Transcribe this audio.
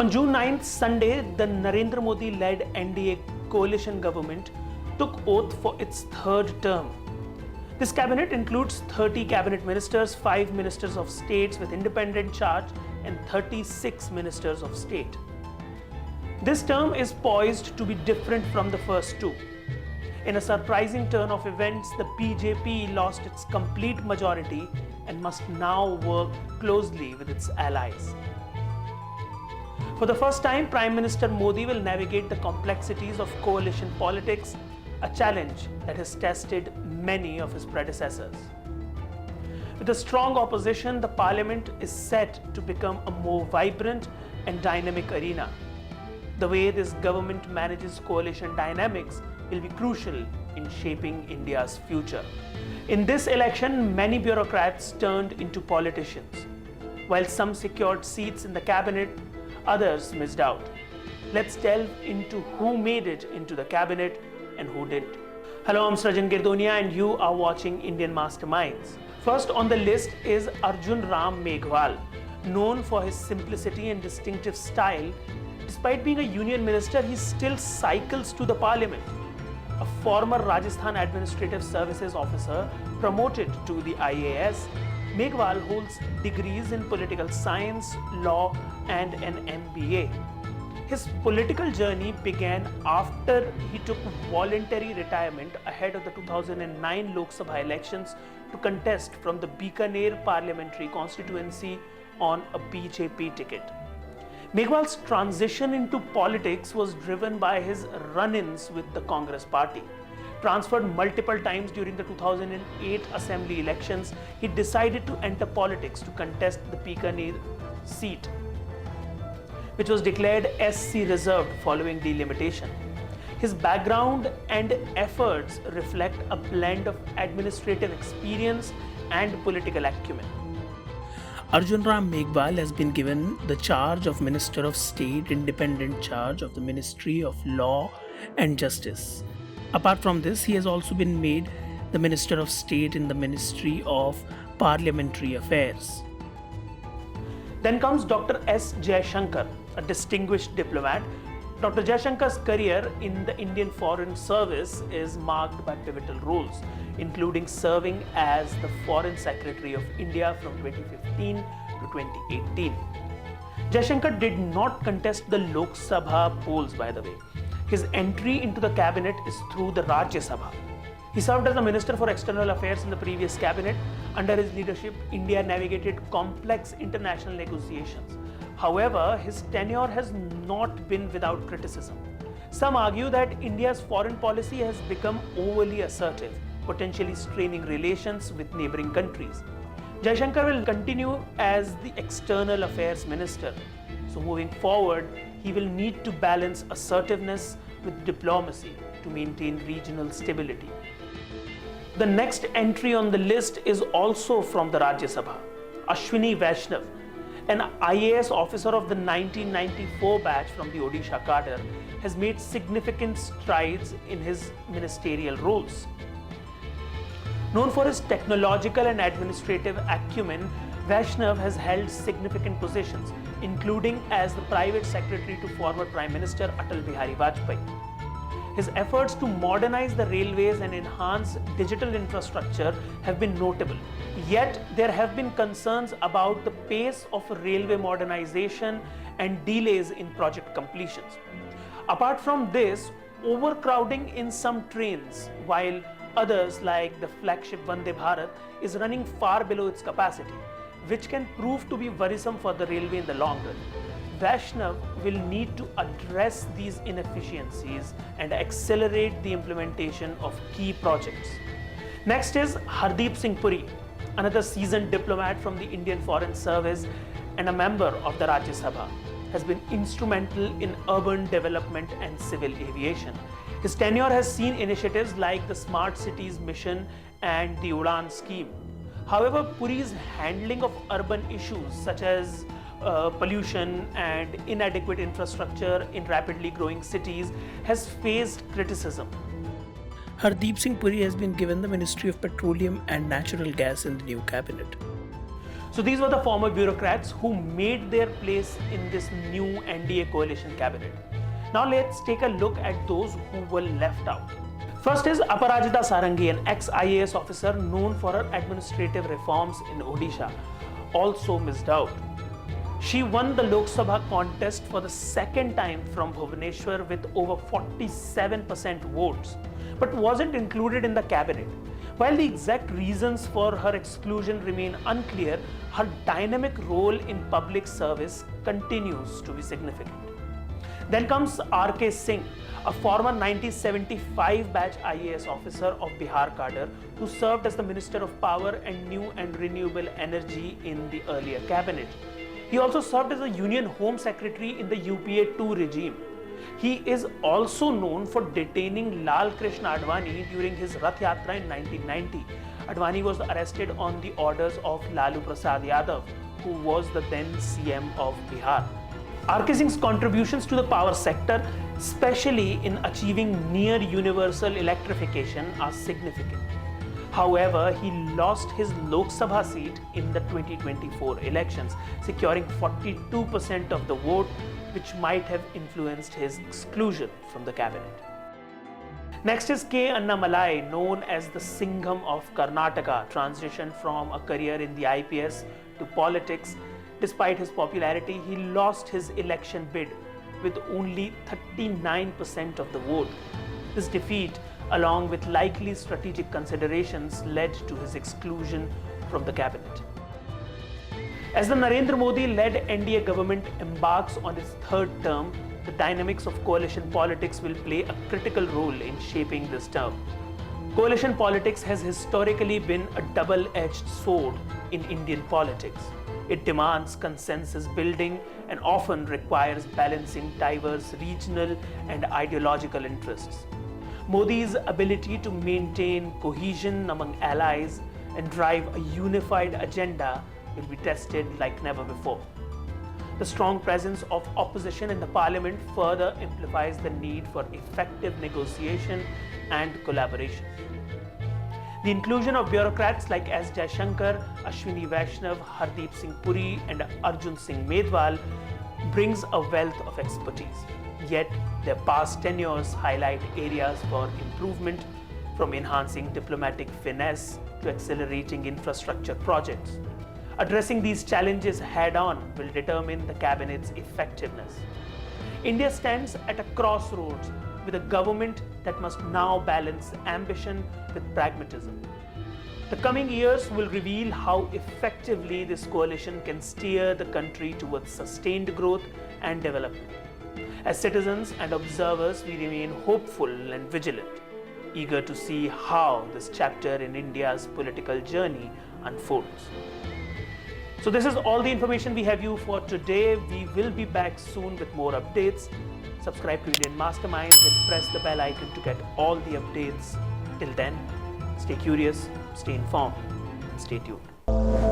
On June 9th, Sunday, the Narendra Modi-led NDA coalition government took oath for its third term. This cabinet includes 30 cabinet ministers, 5 ministers of states with independent charge, and 36 ministers of state. This term is poised to be different from the first two. In a surprising turn of events, the BJP lost its complete majority and must now work closely with its allies. For the first time, Prime Minister Modi will navigate the complexities of coalition politics, a challenge that has tested many of his predecessors. With a strong opposition, the parliament is set to become a more vibrant and dynamic arena. The way this government manages coalition dynamics will be crucial in shaping India's future. In this election, many bureaucrats turned into politicians. While some secured seats in the cabinet, others missed out. Let's delve into who made it into the cabinet and who didn't. Hello, I'm Srajan Girdonia and you are watching Indian Masterminds. First on the list is Arjun Ram Meghwal. Known for his simplicity and distinctive style, despite being a union minister, he still cycles to the parliament. A former Rajasthan Administrative Services officer promoted to the IAS, Meghwal holds degrees in political science, law, and an MBA. His political journey began after he took voluntary retirement ahead of the 2009 Lok Sabha elections to contest from the Bikaner parliamentary constituency on a BJP ticket. Meghwal's transition into politics was driven by his run-ins with the Congress party. Transferred multiple times during the 2008 assembly elections, he decided to enter politics to contest the Bikaner seat, which was declared SC reserved following delimitation. His background and efforts reflect a blend of administrative experience and political acumen. Arjun Ram Meghwal has been given the charge of Minister of State, independent charge of the Ministry of Law and Justice. Apart from this, he has also been made the Minister of State in the Ministry of Parliamentary Affairs. Then comes Dr. S. Jaishankar, a distinguished diplomat. Dr. Jaishankar's career in the Indian Foreign Service is marked by pivotal roles, including serving as the Foreign Secretary of India from 2015 to 2018. Jaishankar did not contest the Lok Sabha polls, by the way. His entry into the cabinet is through the Rajya Sabha. He served as the Minister for External Affairs in the previous cabinet. Under his leadership, India navigated complex international negotiations. However, his tenure has not been without criticism. Some argue that India's foreign policy has become overly assertive, potentially straining relations with neighboring countries. Jaishankar will continue as the External Affairs Minister. So moving forward, he will need to balance assertiveness with diplomacy to maintain regional stability. The next entry on the list is also from the Rajya Sabha. Ashwini Vaishnav, an IAS officer of the 1994 batch from the Odisha cadre, has made significant strides in his ministerial roles. Known for his technological and administrative acumen, Vaishnav has held significant positions, including as the private secretary to former Prime Minister Atal Bihari Vajpayee. His efforts to modernize the railways and enhance digital infrastructure have been notable. Yet, there have been concerns about the pace of railway modernization and delays in project completions. Apart from this, overcrowding in some trains, while others like the flagship Vande Bharat is running far below its capacity, which can prove to be worrisome for the railway in the long run. Vaishnav will need to address these inefficiencies and accelerate the implementation of key projects. Next is Hardeep Singh Puri, another seasoned diplomat from the Indian Foreign Service and a member of the Rajya Sabha, has been instrumental in urban development and civil aviation. His tenure has seen initiatives like the Smart Cities Mission and the Udan scheme. However, Puri's handling of urban issues such as pollution and inadequate infrastructure in rapidly growing cities has faced criticism. Hardeep Singh Puri has been given the Ministry of Petroleum and Natural Gas in the new cabinet. So these were the former bureaucrats who made their place in this new NDA coalition cabinet. Now let's take a look at those who were left out. First is Aparajita Sarangi, an ex-IAS officer known for her administrative reforms in Odisha, also missed out. She won the Lok Sabha contest for the second time from Bhubaneswar with over 47% votes, but wasn't included in the cabinet. While the exact reasons for her exclusion remain unclear, her dynamic role in public service continues to be significant. Then comes R.K. Singh, a former 1975 batch IAS officer of Bihar cadre who served as the Minister of Power and New and Renewable Energy in the earlier cabinet. He also served as a Union Home Secretary in the UPA 2 regime. He is also known for detaining Lal Krishna Advani during his Rath Yatra in 1990. Advani was arrested on the orders of Lalu Prasad Yadav, who was the then CM of Bihar. R.K. Singh's contributions to the power sector, especially in achieving near universal electrification, are significant. However, he lost his Lok Sabha seat in the 2024 elections, securing 42% of the vote, which might have influenced his exclusion from the cabinet. Next is K. Annamalai, known as the Singham of Karnataka, transitioned from a career in the IPS to politics. Despite his popularity, he lost his election bid with only 39% of the vote. This defeat, along with likely strategic considerations, led to his exclusion from the cabinet. As the Narendra Modi-led NDA government embarks on its third term, the dynamics of coalition politics will play a critical role in shaping this term. Coalition politics has historically been a double-edged sword in Indian politics. It demands consensus building and often requires balancing diverse regional and ideological interests. Modi's ability to maintain cohesion among allies and drive a unified agenda will be tested like never before. The strong presence of opposition in the parliament further amplifies the need for effective negotiation and collaboration. The inclusion of bureaucrats like S. Jaishankar, Ashwini Vaishnav, Hardeep Singh Puri and Arjun Singh Medwal brings a wealth of expertise. Yet, their past tenures highlight areas for improvement, from enhancing diplomatic finesse to accelerating infrastructure projects. Addressing these challenges head-on will determine the cabinet's effectiveness. India stands at a crossroads with a government that must now balance ambition with pragmatism. The coming years will reveal how effectively this coalition can steer the country towards sustained growth and development. As citizens and observers, we remain hopeful and vigilant, eager to see how this chapter in India's political journey unfolds. So this is all the information we have you for today. We will be back soon with more updates. Subscribe to Indian Masterminds and press the bell icon to get all the updates. Till then, stay curious, stay informed, and stay tuned.